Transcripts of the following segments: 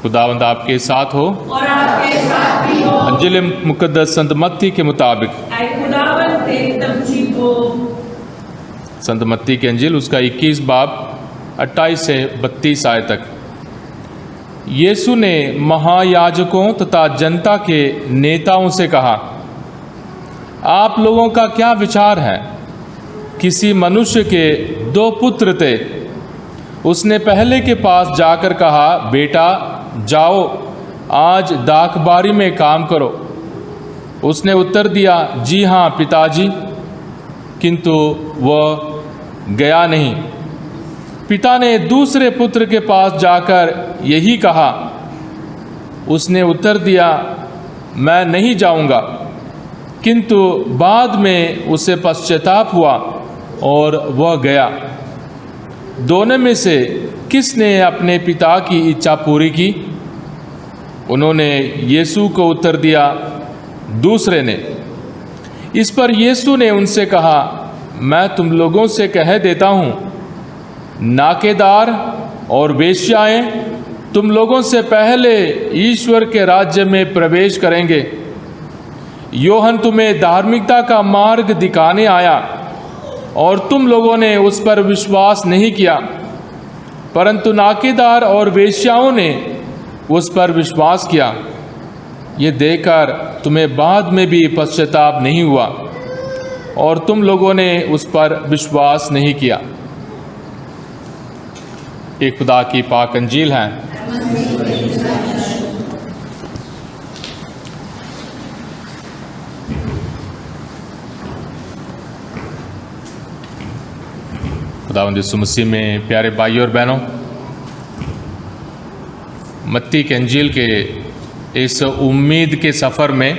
खुदावंद आपके साथ हो और आपके साथ भी हो। अंजिल मुकद्दस संत मत्ती के मुताबिक। ऐ खुदावंद तेरी तमजीद हो। संत मत्ती के अंजिल उसका 21 बाब 28 से 32 आयत तक। यीशु ने महायाजकों तथा जनता के नेताओं से कहा, आप लोगों का क्या विचार है? किसी मनुष्य के 2 पुत्र थे। उसने पहले के पास जाकर कहा, बेटा जाओ, आज दाखबारी में काम करो। उसने उत्तर दिया, जी हाँ पिताजी, किंतु वह गया नहीं। पिता ने दूसरे पुत्र के पास जाकर यही कहा। उसने उत्तर दिया, मैं नहीं जाऊंगा। किंतु बाद में उसे पश्चाताप हुआ और वह गया। दोनों में से किसने अपने पिता की इच्छा पूरी की? उन्होंने यीशु को उत्तर दिया, दूसरे ने। इस पर यीशु ने उनसे कहा, मैं तुम लोगों से कह देता हूँ, नाकेदार और वेश्याएं तुम लोगों से पहले ईश्वर के राज्य में प्रवेश करेंगे। योहन तुम्हें धार्मिकता का मार्ग दिखाने आया और तुम लोगों ने उस पर विश्वास नहीं किया, परंतु नाकेदार और वेश्याओं ने उस पर विश्वास किया। ये देखकर तुम्हें बाद में भी पश्चाताप नहीं हुआ और तुम लोगों ने उस पर विश्वास नहीं किया। ये खुदा की पाक अंजील है। खुदावंद यीशु मसीह में प्यारे भाइयों और बहनों, मत्ती के अंजील के इस उम्मीद के सफ़र में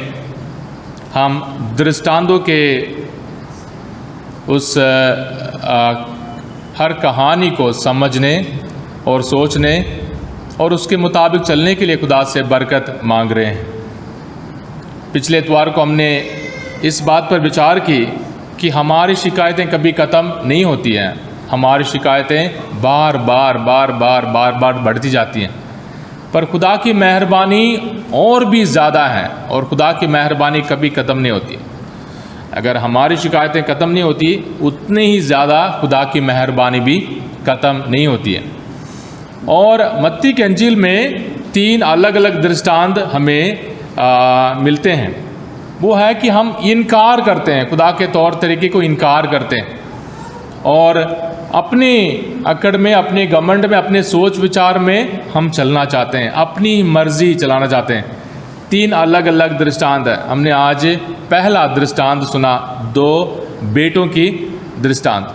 हम दृष्टांतों के उस हर कहानी को समझने और सोचने और उसके मुताबिक चलने के लिए खुदा से बरकत मांग रहे हैं। पिछले इतवार को हमने इस बात पर विचार की कि हमारी शिकायतें कभी ख़त्म नहीं होती हैं। हमारी शिकायतें बार बार बढ़ती जाती हैं, पर खुदा की मेहरबानी और भी ज़्यादा है और खुदा की मेहरबानी कभी ख़त्म नहीं होती। अगर हमारी शिकायतें ख़त्म नहीं होती, उतनी ही ज़्यादा खुदा की मेहरबानी भी ख़त्म नहीं होती है। और मत्ती के अंजील में 3 अलग अलग दृष्टांत हमें मिलते हैं। वो है कि हम इनकार करते हैं, खुदा के तौर तरीके को इनकार करते हैं और अपनी अकड़ में, अपने घमंड में, अपने सोच विचार में हम चलना चाहते हैं, अपनी मर्जी चलाना चाहते हैं। 3 अलग अलग दृष्टांत है। हमने आज पहला दृष्टांत सुना, 2 बेटों की दृष्टांत।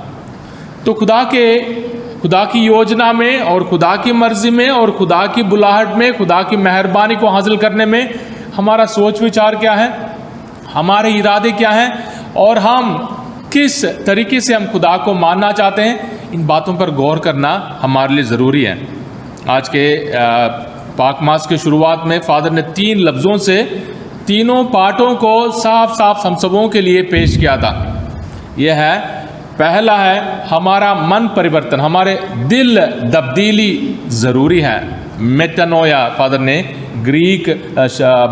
तो खुदा की योजना में और खुदा की मर्जी में और खुदा की बुलाहट में, खुदा की मेहरबानी को हासिल करने में हमारा सोच विचार क्या है, हमारे इरादे क्या हैं और हम किस तरीके से हम खुदा को मानना चाहते हैं, इन बातों पर गौर करना हमारे लिए ज़रूरी है। आज के पाक मास की शुरुआत में फादर ने 3 लफ्ज़ों से तीनों पाठों को साफ साफ हम सबों के लिए पेश किया था। यह है, पहला है हमारा मन परिवर्तन, हमारे दिल तब्दीली ज़रूरी है। मेटानोया, फादर ने ग्रीक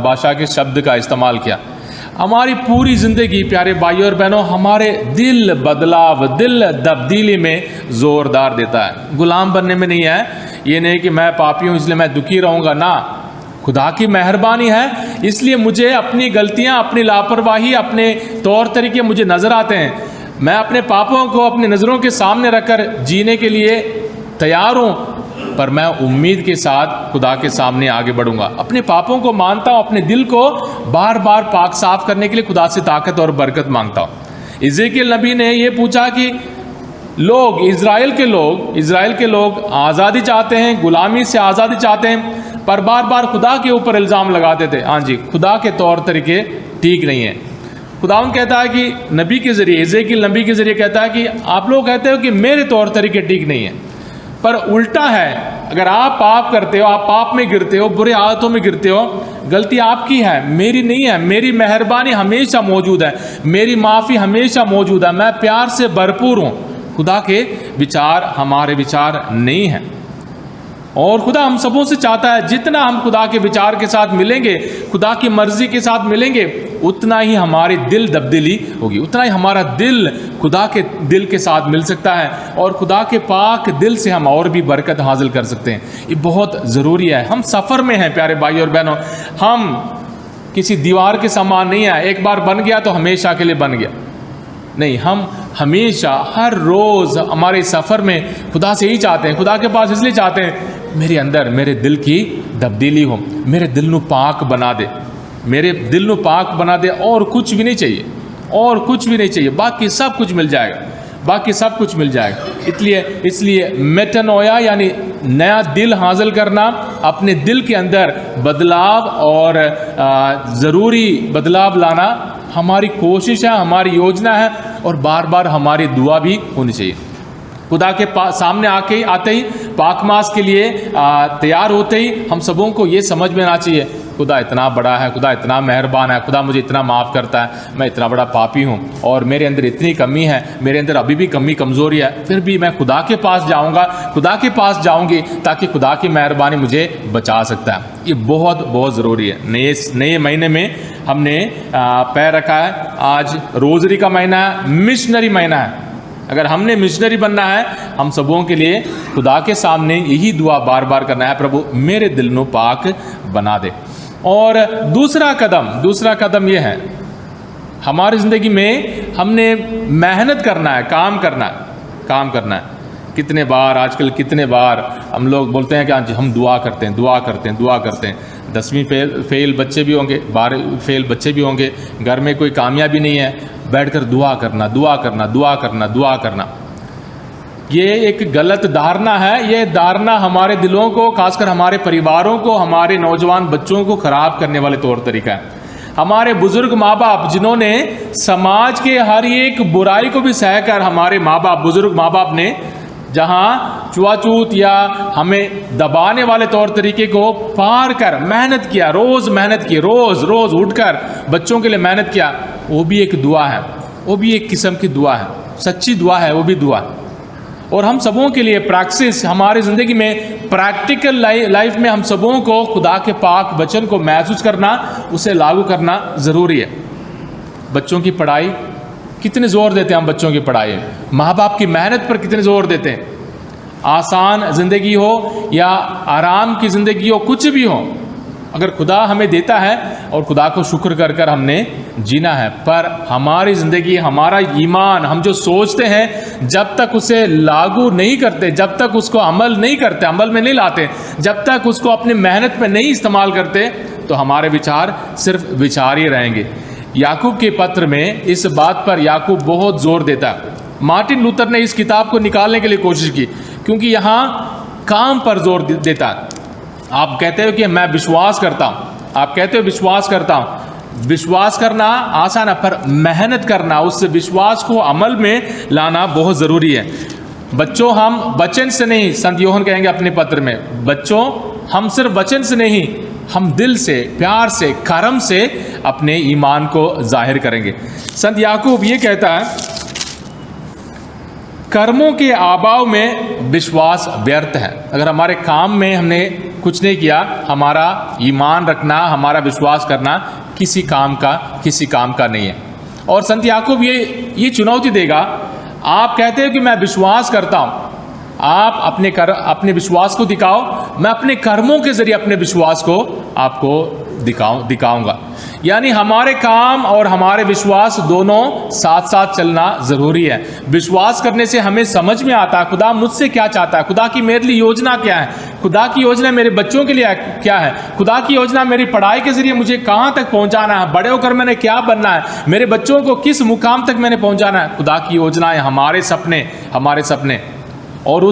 भाषा के शब्द का इस्तेमाल किया। हमारी पूरी ज़िंदगी प्यारे भाइयों और बहनों हमारे दिल बदलाव, दिल तब्दीली में ज़ोरदार देता है। गुलाम बनने में नहीं है। ये नहीं कि मैं पापी हूँ इसलिए मैं दुखी रहूँगा, ना, खुदा की मेहरबानी है इसलिए मुझे अपनी गलतियाँ, अपनी लापरवाही, अपने तौर तरीके मुझे नज़र आते हैं। मैं अपने पापों को अपनी नज़रों के सामने रखकर जीने के लिए तैयार हूँ, पर मैं उम्मीद के साथ खुदा के सामने आगे बढ़ूंगा। अपने पापों को मानता हूँ, अपने दिल को बार बार पाक साफ करने के लिए खुदा से ताकत और बरकत मांगता हूँ। इज़ेकियल नबी ने ये पूछा कि इज़राइल के लोग आज़ादी चाहते हैं, गुलामी से आज़ादी चाहते हैं, पर बार बार खुदा के ऊपर इल्ज़ाम लगाते थे। हाँ जी, खुदा के तौर तरीके ठीक नहीं है। खुदावंद कहता है कि नबी के ज़रिए, इज़ेकियल नबी के ज़रिए कहता है कि आप लोग कहते हो कि मेरे तौर तरीके ठीक नहीं है, पर उल्टा है। अगर आप पाप करते हो, आप पाप में गिरते हो, बुरे आदतों में गिरते हो, गलती आपकी है, मेरी नहीं है। मेरी मेहरबानी हमेशा मौजूद है, मेरी माफ़ी हमेशा मौजूद है, मैं प्यार से भरपूर हूँ। खुदा के विचार हमारे विचार नहीं हैं। और खुदा हम सबों से चाहता है जितना हम खुदा के विचार के साथ मिलेंगे, खुदा की मर्जी के साथ मिलेंगे, उतना ही हमारी दिल तब्दीली होगी, उतना ही हमारा दिल खुदा के दिल के साथ मिल सकता है और खुदा के पाक दिल से हम और भी बरकत हासिल कर सकते हैं। ये बहुत ज़रूरी है। हम सफ़र में हैं प्यारे भाई और बहनों, हम किसी दीवार के समान नहीं है, एक बार बन गया तो हमेशा के लिए बन गया नहीं। हम हमेशा हर रोज़ हमारे सफ़र में खुदा से ही चाहते हैं, खुदा के पास इसलिए चाहते हैं मेरे अंदर मेरे दिल की तब्दीली हो, मेरे दिल नू पाक बना दे, मेरे दिल नू पाक बना दे। और कुछ भी नहीं चाहिए, और कुछ भी नहीं चाहिए, बाकी सब कुछ मिल जाएगा, बाकी सब कुछ मिल जाएगा। इसलिए मेटानोया यानी नया दिल हासिल करना, अपने दिल के अंदर बदलाव और ज़रूरी बदलाव लाना हमारी कोशिश है, हमारी योजना है और बार बार हमारी दुआ भी होनी चाहिए। खुदा के सामने आते ही पाकमास के लिए तैयार होते ही हम सबों को ये समझ में आना चाहिए खुदा इतना बड़ा है, खुदा इतना मेहरबान है, खुदा मुझे इतना माफ़ करता है, मैं इतना बड़ा पापी हूँ और मेरे अंदर इतनी कमी है, मेरे अंदर अभी भी कमज़ोरी है, फिर भी मैं खुदा के पास जाऊँगा, खुदा के पास जाऊँगी ताकि खुदा की मेहरबानी मुझे बचा सकता है। ये बहुत बहुत ज़रूरी है। नए महीने में हमने पैर रखा है, आज रोज़री का महीना है, मिशनरी महीना है। अगर हमने मिशनरी बनना है, हम सबों के लिए खुदा के सामने यही दुआ बार बार करना है, प्रभु मेरे दिल को पाक बना दे। और दूसरा कदम ये है, हमारी ज़िंदगी में हमने मेहनत करना है, काम करना है। कितने बार हम लोग बोलते हैं कि हम दुआ करते हैं। 10वीं फेल बच्चे भी होंगे, 12वीं फेल बच्चे भी होंगे, घर में कोई कामयाबी नहीं है, बैठकर दुआ करना। ये एक गलत धारणा है। ये धारणा हमारे दिलों को, खासकर हमारे परिवारों को, हमारे नौजवान बच्चों को खराब करने वाले तौर तरीका है। हमारे बुजुर्ग माँ बाप जिन्होंने समाज के हर एक बुराई को भी सहकर, हमारे बुजुर्ग माँ बाप ने जहाँ छुआछूत या हमें दबाने वाले तौर तरीके को पार कर मेहनत किया, रोज़ उठकर बच्चों के लिए मेहनत किया, वो भी एक दुआ है, वो भी एक किस्म की दुआ है, सच्ची दुआ है, वो भी दुआ। और हम सबों के लिए प्रैक्टिस, हमारी ज़िंदगी में प्रैक्टिकल लाइफ में हम सबों को खुदा के पाक वचन को महसूस करना, उसे लागू करना ज़रूरी है। बच्चों की पढ़ाई, कितने ज़ोर देते हैं हम बच्चों की पढ़ाई, माँ बाप की मेहनत पर कितने ज़ोर देते हैं। आसान ज़िंदगी हो या आराम की ज़िंदगी हो, कुछ भी हो, अगर खुदा हमें देता है और खुदा को शुक्र कर कर हमने जीना है। पर हमारी ज़िंदगी, हमारा ईमान, हम जो सोचते हैं, जब तक उसे लागू नहीं करते, जब तक उसको अमल में नहीं लाते, जब तक उसको अपनी मेहनत में नहीं इस्तेमाल करते, तो हमारे विचार सिर्फ विचार ही रहेंगे। याकूब के पत्र में इस बात पर याकूब बहुत ज़ोर देता है। मार्टिन लूथर ने इस किताब को निकालने के लिए कोशिश की, क्योंकि यहाँ काम पर जोर देता है। आप कहते हो कि मैं विश्वास करता हूँ, विश्वास करना आसान है, पर मेहनत करना, उस विश्वास को अमल में लाना बहुत ज़रूरी है। बच्चों, हम वचन से नहीं, संत यूहन्ना कहेंगे अपने पत्र में, बच्चों हम सिर्फ वचन से नहीं, हम दिल से, प्यार से, कर्म से अपने ईमान को जाहिर करेंगे। संत याकूब ये कहता है, कर्मों के अभाव में विश्वास व्यर्थ है। अगर हमारे काम में हमने कुछ नहीं किया, हमारा ईमान रखना, हमारा विश्वास करना किसी काम का नहीं है। और संत याकूब ये चुनौती देगा, आप कहते हो कि मैं विश्वास करता हूँ, आप अपने विश्वास को दिखाओ, मैं अपने कर्मों के जरिए अपने विश्वास को आपको दिखाऊंगा। यानी हमारे काम और हमारे विश्वास दोनों साथ साथ चलना ज़रूरी है। विश्वास करने से हमें समझ में आता है खुदा मुझसे क्या चाहता है, खुदा की मेरे लिए योजना क्या है, खुदा की योजना मेरे बच्चों के लिए क्या है, खुदा की योजना मेरी पढ़ाई के जरिए मुझे कहाँ तक पहुँचाना है, बड़े होकर मैंने क्या बनना है, मेरे बच्चों को किस मुकाम तक मैंने पहुँचाना है। खुदा की योजना है हमारे सपने और उन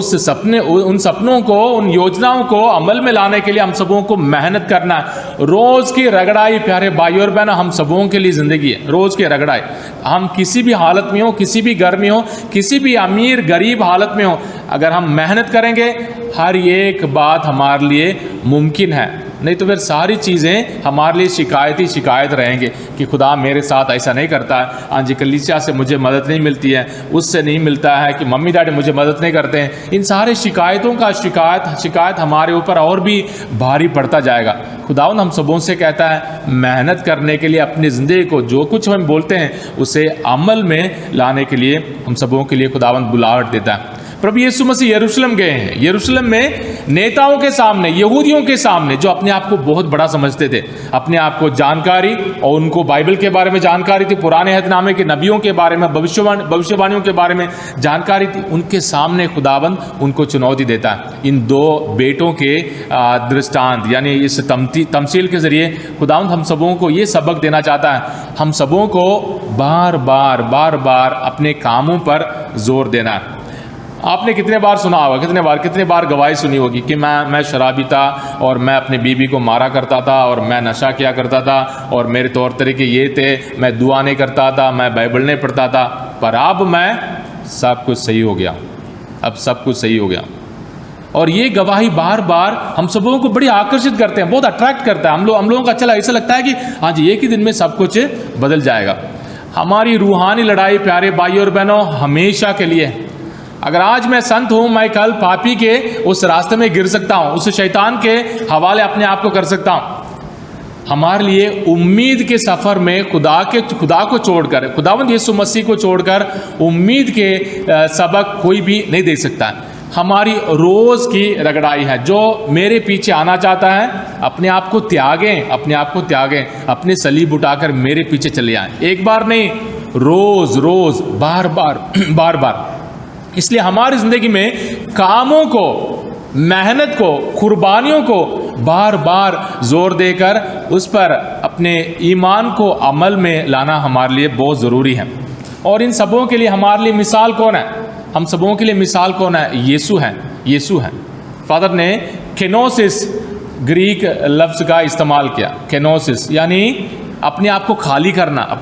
सपनों को, उन योजनाओं को अमल में लाने के लिए हम सबों को मेहनत करना है। रोज़ की रगड़ाई प्यारे भाई और बहन हम सबों के लिए ज़िंदगी है, रोज़ की रगड़ाई। हम किसी भी हालत में हो, किसी भी घर में हो, किसी भी अमीर गरीब हालत में हो, अगर हम मेहनत करेंगे हर एक बात हमारे लिए मुमकिन है। नहीं तो फिर सारी चीज़ें हमारे लिए शिकायत रहेंगे कि खुदा मेरे साथ ऐसा नहीं करता है, हाँ जी कलीसिया से मुझे मदद नहीं मिलती है, उससे नहीं मिलता है, कि मम्मी डैडी मुझे मदद नहीं करते हैं। इन सारे शिकायतों का शिकायत हमारे ऊपर और भी भारी पड़ता जाएगा। खुदावंद हम सबों से कहता है मेहनत करने के लिए, अपनी ज़िंदगी को जो कुछ हम बोलते हैं उसे अमल में लाने के लिए हम सबों के लिए खुदावंद बुलाहट देता है। प्रभु यीशु मसीह यरूशलेम गए हैं। यरूशलेम में नेताओं के सामने, यहूदियों के सामने, जो अपने आप को बहुत बड़ा समझते थे, अपने आप को जानकारी, और उनको बाइबल के बारे में जानकारी थी, पुराने अहदनामे के नबियों के बारे में, भविष्यवाणियों के बारे में जानकारी थी, उनके सामने खुदावंद उनको चुनौती देता है। इन दो बेटों के दृष्टांत यानी इस तमसील के ज़रिए खुदावंद हम सबों को ये सबक देना चाहता है, हम सबों को बार बार अपने कामों पर जोर देना है। आपने कितने बार सुना होगा, कितने बार गवाही सुनी होगी कि मैं शराबी था और मैं अपनी बीवी को मारा करता था और मैं नशा किया करता था और मेरे तौर तरीके ये थे, मैं दुआ नहीं करता था, मैं बाइबल नहीं पढ़ता था, पर अब मैं सब कुछ सही हो गया, अब सब कुछ सही हो गया। और ये गवाही बार बार हम सबों को बड़ी आकर्षित करते हैं, बहुत अट्रैक्ट करता है। हम लोगों को अच्छा ऐसा लगता है कि हाँ जी एक ही दिन में सब कुछ बदल जाएगा। हमारी रूहानी लड़ाई प्यारे भाई और बहनों हमेशा के लिए। अगर आज मैं संत हूं, मैं कल पापी के उस रास्ते में गिर सकता हूं, उस शैतान के हवाले अपने आप को कर सकता हूं। हमारे लिए उम्मीद के सफ़र में खुदा को छोड़कर, खुदावंद यीशु मसीह को छोड़कर उम्मीद के सबक कोई भी नहीं दे सकता। हमारी रोज़ की रगड़ाई है। जो मेरे पीछे आना चाहता है अपने आप को त्यागें, अपने सलीब उठाकर मेरे पीछे चले आएँ। एक बार नहीं, रोज़ बार बार। इसलिए हमारी ज़िंदगी में कामों को, मेहनत को, कुर्बानियों को बार बार जोर देकर उस पर अपने ईमान को अमल में लाना हमारे लिए बहुत ज़रूरी है। और इन सबों के लिए हमारे लिए मिसाल कौन है? हम सबों के लिए मिसाल कौन है? यीशु हैं। फादर ने केनोसिस ग्रीक लफ्ज़ का इस्तेमाल किया। केनोसिस यानी अपने आप को खाली करना।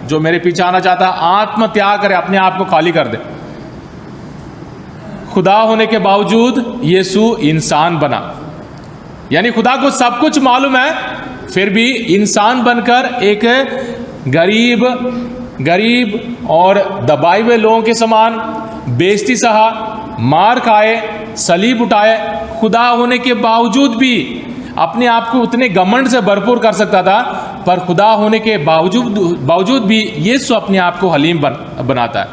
जो मेरे पीछे आना चाहता है आत्म त्याग करे, अपने आप को खाली कर दे। खुदा होने के बावजूद यीशु इंसान बना, यानी खुदा को सब कुछ मालूम है, फिर भी इंसान बनकर एक गरीब और दबाए हुए लोगों के समान बेइज्जती सहा, मार खाए, सलीब उठाए। खुदा होने के बावजूद भी अपने आप को उतने घमंड से भरपूर कर सकता था, पर खुदा होने के बावजूद भी यीशु अपने आप को हलीम बनाता है।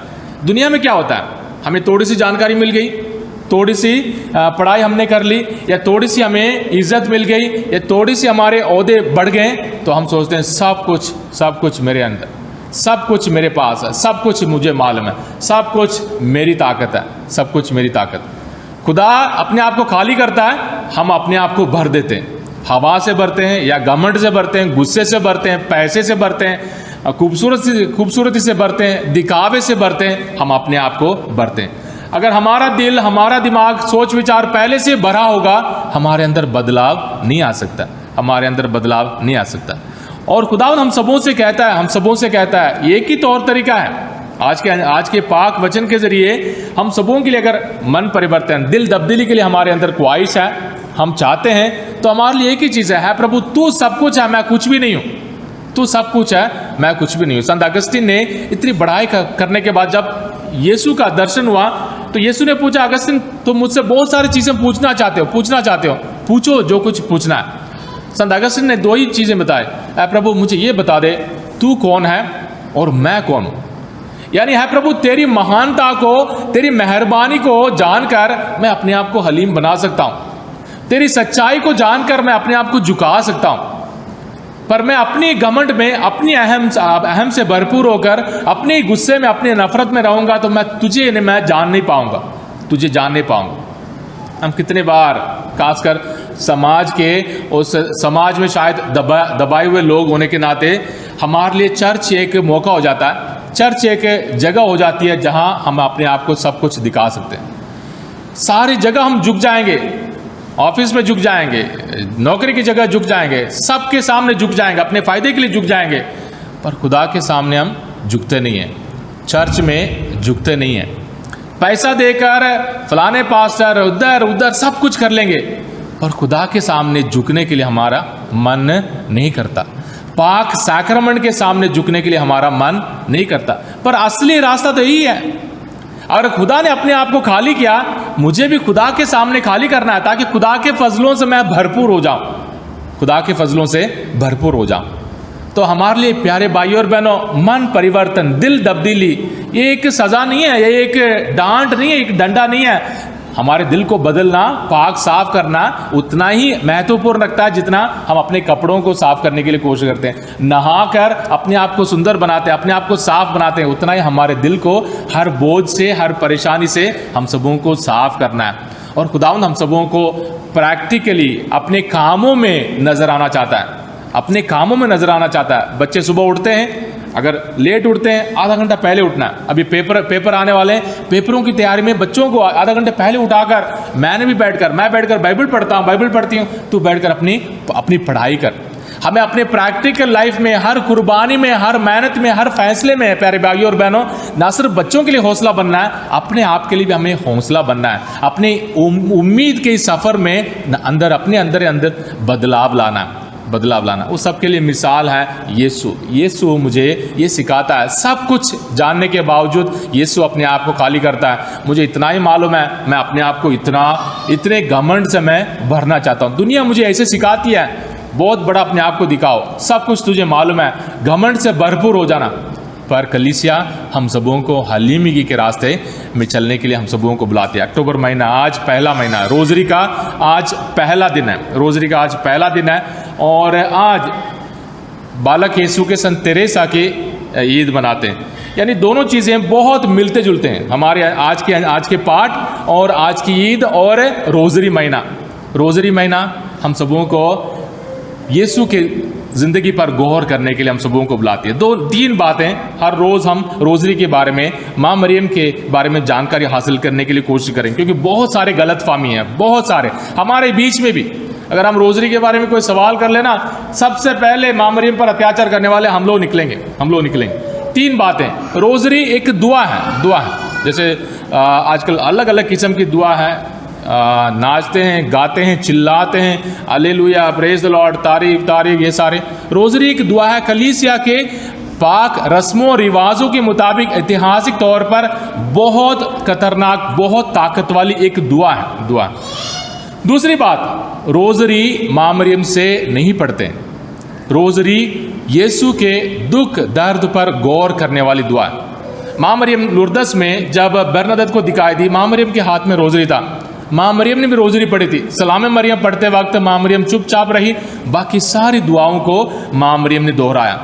दुनिया में क्या होता है, हमें थोड़ी सी जानकारी मिल गई, थोड़ी सी पढ़ाई हमने कर ली, या थोड़ी सी हमें इज्जत मिल गई, या थोड़ी सी हमारे ओहदे बढ़ गए, तो हम सोचते हैं सब कुछ मेरे अंदर, सब कुछ मेरे पास है, सब कुछ मुझे मालूम है, सब कुछ मेरी ताकत। खुदा अपने आप को खाली करता है, हम अपने आप को भर देते हैं। हवा से भरते हैं, या घमंड से भरते हैं, गुस्से से भरते हैं, पैसे से भरते हैं, खूबसूरती से भरते हैं, दिखावे से भरते हैं, हम अपने आप को भरते हैं। अगर हमारा दिल, हमारा दिमाग, सोच विचार पहले से भरा होगा, हमारे अंदर बदलाव नहीं आ सकता। और खुदावंद हम सबों से कहता है एक ही तौर तरीका है। आज के पाक वचन के जरिए हम सबों के लिए अगर मन परिवर्तन, दिल तब्दीली के लिए हमारे अंदर ख्वाहिश है, हम चाहते हैं, तो हमारे लिए एक ही चीज़ है प्रभु तू सब कुछ है, मैं कुछ भी नहीं हूँ। तू सब कुछ है, मैं कुछ भी नहीं हूँ। संत अगस्तीन ने इतनी बढ़ाई करने के बाद जब यीशु का दर्शन हुआ, तो यीशु ने पूछा, अगस्तीन तुम मुझसे बहुत सारी चीज़ें पूछना चाहते हो, पूछो जो कुछ पूछना है। संत अगस्तीन ने दो ही चीज़ें बताए, ऐ प्रभु मुझे ये बता दे तू कौन है और मैं कौन हूँ। यानी है प्रभु तेरी महानता को, तेरी मेहरबानी को जानकर मैं अपने आप को हलीम बना सकता हूँ, तेरी सच्चाई को जानकर मैं अपने आप को झुका सकता हूँ, पर मैं अपनी घमंड में, अपनी अहम से भरपूर होकर, अपने गुस्से में, अपनी नफरत में रहूँगा तो मैं जान नहीं पाऊँगा। हम कितने बार खासकर समाज में शायद दबाए हुए लोग होने के नाते हमारे लिए चर्च एक मौका हो जाता है, चर्च एक जगह हो जाती है जहां हम अपने आप को सब कुछ दिखा सकते हैं। सारी जगह हम झुक जाएंगे, ऑफिस में झुक जाएंगे, नौकरी की जगह झुक जाएंगे, सबके सामने झुक जाएंगे, अपने फायदे के लिए झुक जाएंगे, पर खुदा के सामने हम झुकते नहीं हैं, चर्च में झुकते नहीं हैं। पैसा देकर फलाने पास्टर उधर सब कुछ कर लेंगे, पर खुदा के सामने झुकने के लिए हमारा मन नहीं करता, पाक सैक्रमेंट के सामने झुकने के लिए हमारा मन नहीं करता। पर असली रास्ता तो यही है। अगर खुदा ने अपने आप को खाली किया, मुझे भी खुदा के सामने खाली करना है ताकि खुदा के फजलों से मैं भरपूर हो जाऊं, खुदा के फजलों से भरपूर हो जाऊं। तो हमारे लिए प्यारे भाइयों और बहनों, मन परिवर्तन, दिल तब्दीली, ये एक सजा नहीं है, ये एक डांट नहीं है, एक डंडा नहीं है। हमारे दिल को बदलना, पाक साफ करना उतना ही महत्वपूर्ण रखता है जितना हम अपने कपड़ों को साफ करने के लिए कोशिश करते हैं। नहाकर अपने आप को सुंदर बनाते हैं, अपने आप को साफ बनाते हैं, उतना ही हमारे दिल को हर बोझ से, हर परेशानी से हम सबों को साफ करना है। और खुदावंद हम सबों को प्रैक्टिकली अपने कामों में नजर आना चाहता है, अपने कामों में नजर आना चाहता है। बच्चे सुबह उठते हैं, अगर लेट उठते हैं आधा घंटा पहले उठना है। अभी पेपर आने वाले हैं, पेपरों की तैयारी में बच्चों को आधा घंटे पहले उठाकर मैं बैठकर बाइबल पढ़ता हूँ, बाइबल पढ़ती हूँ, तू बैठकर अपनी पढ़ाई कर। हमें अपने प्रैक्टिकल लाइफ में, हर कुर्बानी में, हर मेहनत में, हर फैसले में प्यारे भाइयों और बहनों, ना सिर्फ बच्चों के लिए हौसला बनना है, अपने आप के लिए भी हमें हौसला बनना है। अपनी उम्मीद के इस सफर में अपने अंदर बदलाव लाना। उस सब के लिए मिसाल है यीशु मुझे ये सिखाता है। सब कुछ जानने के बावजूद यीशु अपने आप को खाली करता है। मुझे इतना ही मालूम है, मैं अपने आप को इतने घमंड से मैं भरना चाहता हूँ। दुनिया मुझे ऐसे सिखाती है, बहुत बड़ा अपने आप को दिखाओ, सब कुछ तुझे मालूम है, घमंड से भरपूर हो जाना। पर कलीसिया हम सबों को हलीमी के रास्ते में चलने के लिए हम सबों को बुलाते हैं। अक्टूबर महीना आज पहला महीना है, रोजरी का आज पहला दिन है और आज बालक यीशु के संत तेरेसा के ईद मनाते हैं। यानी दोनों चीज़ें बहुत मिलते जुलते हैं, हमारे आज के पाठ और आज की ईद और रोजरी महीना हम सबों को यीशु के ज़िंदगी पर गौर करने के लिए हम सबों को बुलाती है। 2-3 बातें हर रोज़ हम रोज़री के बारे में, माँ मरियम के बारे में जानकारी हासिल करने के लिए कोशिश करेंगे, क्योंकि बहुत सारे गलतफहमी हैं, बहुत सारे हमारे बीच में भी। अगर हम रोज़री के बारे में कोई सवाल कर लेना, सबसे पहले माँ मरियम पर अत्याचार करने वाले हम लोग निकलेंगे। 3 बातें। रोज़री एक दुआ है, जैसे आजकल अलग अलग किस्म की दुआ है, नाचते हैं, गाते हैं, चिल्लाते हैं, हालेलुया, प्रेज द लॉर्ड, तारीफ, ये सारे। रोज़री एक दुआ है, कलीसिया के पाक रस्मों रिवाजों के मुताबिक ऐतिहासिक तौर पर बहुत खतरनाक, बहुत ताकत वाली एक दुआ है। दूसरी बात, रोज़री माँ मरियम से नहीं पढ़ते, रोज़री यीशु के दुख दर्द पर गौर करने वाली दुआ है। माँ मरियम लुर्दस में जब बरनदत को दिखाई दी, माँ मरियम के हाथ में रोज़री था, माँ मरियम ने भी रोज़री पढ़ी थी। सलाम मरियम पढ़ते वक्त माँ मरियम चुपचाप रही, बाकी सारी दुआओं को माँ मरियम ने दोहराया।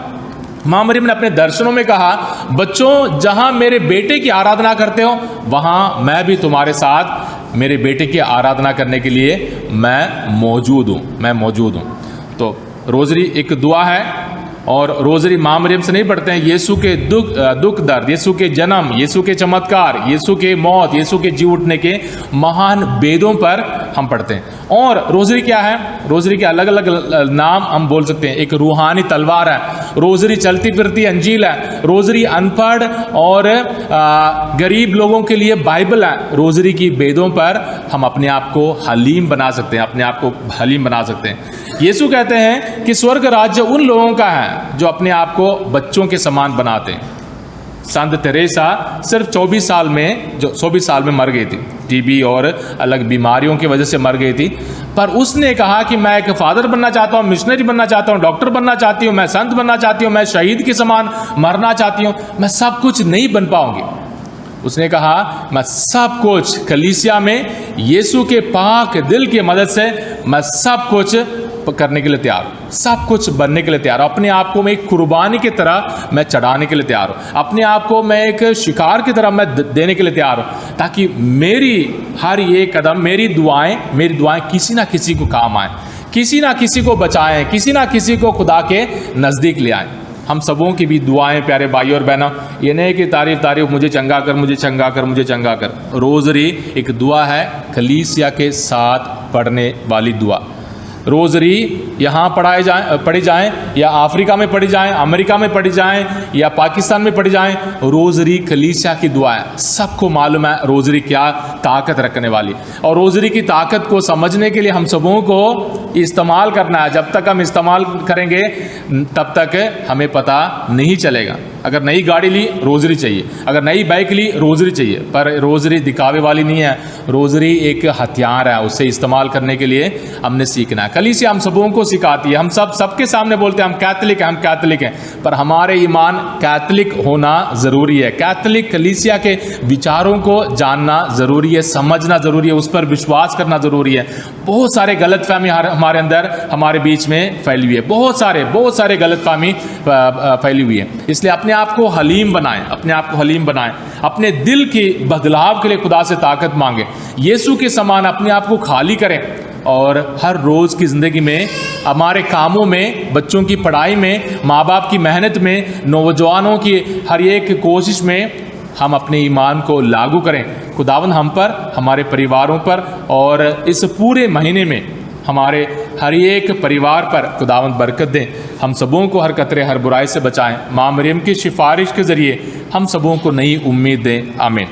माँ मरियम ने अपने दर्शनों में कहा, बच्चों जहाँ मेरे बेटे की आराधना करते हो, वहाँ मैं भी तुम्हारे साथ मेरे बेटे की आराधना करने के लिए मैं मौजूद हूँ। तो रोज़री एक दुआ है और रोज़री माँ मरियम से नहीं पढ़ते हैं। यीशु के दुख दर्द, यीशु के जन्म, यीशु के चमत्कार, यीशु के मौत, यीशु के जी उठने के महान वेदों पर हम पढ़ते हैं। और रोज़री क्या है? रोज़री के अलग अलग नाम हम बोल सकते हैं। एक रूहानी तलवार है, रोज़री चलती फिरती अंजील है, रोज़री अनपढ़ और गरीब लोगों के लिए बाइबल है। रोज़री की वेदों पर हम अपने आप को हलीम बना सकते हैं, यीशु कहते हैं कि स्वर्ग राज्य उन लोगों का है जो अपने आप को बच्चों के समान बनाते हैं। संत तेरेसा सिर्फ 24 साल में मर गई थी, टीबी और अलग बीमारियों की वजह से मर गई थी। पर उसने कहा कि मैं एक फादर बनना चाहता हूँ, मिशनरी बनना चाहता हूँ, डॉक्टर बनना चाहती हूँ, मैं संत बनना चाहती हूँ, मैं शहीद के समान मरना चाहती हूँ। मैं सब कुछ नहीं बन पाऊंगी। उसने कहा मैं सब कुछ कलीसिया में यीशु के पाक दिल की मदद से मैं सब कुछ करने के लिए तैयार हूँ, सब कुछ बनने के लिए तैयार हूँ। अपने आप को मैं एक कुर्बानी की तरह मैं चढ़ाने के लिए तैयार हूँ, अपने आप को मैं एक शिकार की तरह मैं देने के लिए तैयार हूँ, ताकि मेरी हर ये कदम, मेरी दुआएं किसी ना किसी को काम आए, किसी ना किसी को बचाएं, किसी ना किसी को खुदा के नज़दीक ले आएं। हम सबों की भी दुआएं प्यारे भाइयों और बहनों, ये नहीं कि तारीफ मुझे चंगा कर। रोज़री एक दुआ है, कलीसिया के साथ पढ़ने वाली दुआ। रोज़री यहाँ पढ़ी जाएं या अफ्रीका में पढ़ी जाएं, अमेरिका में पढ़ी जाएं या पाकिस्तान में पढ़ी जाएं, रोज़री कलीसिया की दुआ है। सबको मालूम है रोज़री क्या ताकत रखने वाली, और रोज़री की ताकत को समझने के लिए हम सबों को इस्तेमाल करना है। जब तक हम इस्तेमाल करेंगे तब तक हमें पता नहीं चलेगा। अगर नई गाड़ी ली रोज़री चाहिए, अगर नई बाइक ली रोज़री चाहिए, पर रोज़री दिखावे वाली नहीं है। रोज़री एक हथियार है, उसे इस्तेमाल करने के लिए हमने सीखना है। कलीसिया हम सबों को सिखाती है। हम सबके सामने बोलते हैं हम कैथोलिक हैं, हम कैथोलिक हैं, पर हमारे ईमान कैथोलिक होना ज़रूरी है। कैथोलिक कलीसिया के विचारों को जानना ज़रूरी है, समझना ज़रूरी है, उस पर विश्वास करना ज़रूरी है। बहुत सारे गलतफहमी हमारे अंदर, हमारे बीच में फैली हुई है। बहुत सारे गलतफहमी फैली हुई है। इसलिए अपने आप को हलीम बनाएं, अपने आप को हलीम बनाएं। अपने दिल के बदलाव के लिए खुदा से ताकत मांगें। यीशु के समान अपने आप को खाली करें, और हर रोज़ की ज़िंदगी में, हमारे कामों में, बच्चों की पढ़ाई में, माँ बाप की मेहनत में, नौजवानों की हर एक कोशिश में हम अपने ईमान को लागू करें। खुदावंद हम पर, हमारे परिवारों पर, और इस पूरे महीने में हमारे हर एक परिवार पर खुदावंद बरकत दें। हम सबों को हर कतरे, हर बुराई से बचाएं। माँ मरियम की सिफारिश के ज़रिए हम सबों को नई उम्मीद दें। आमीन।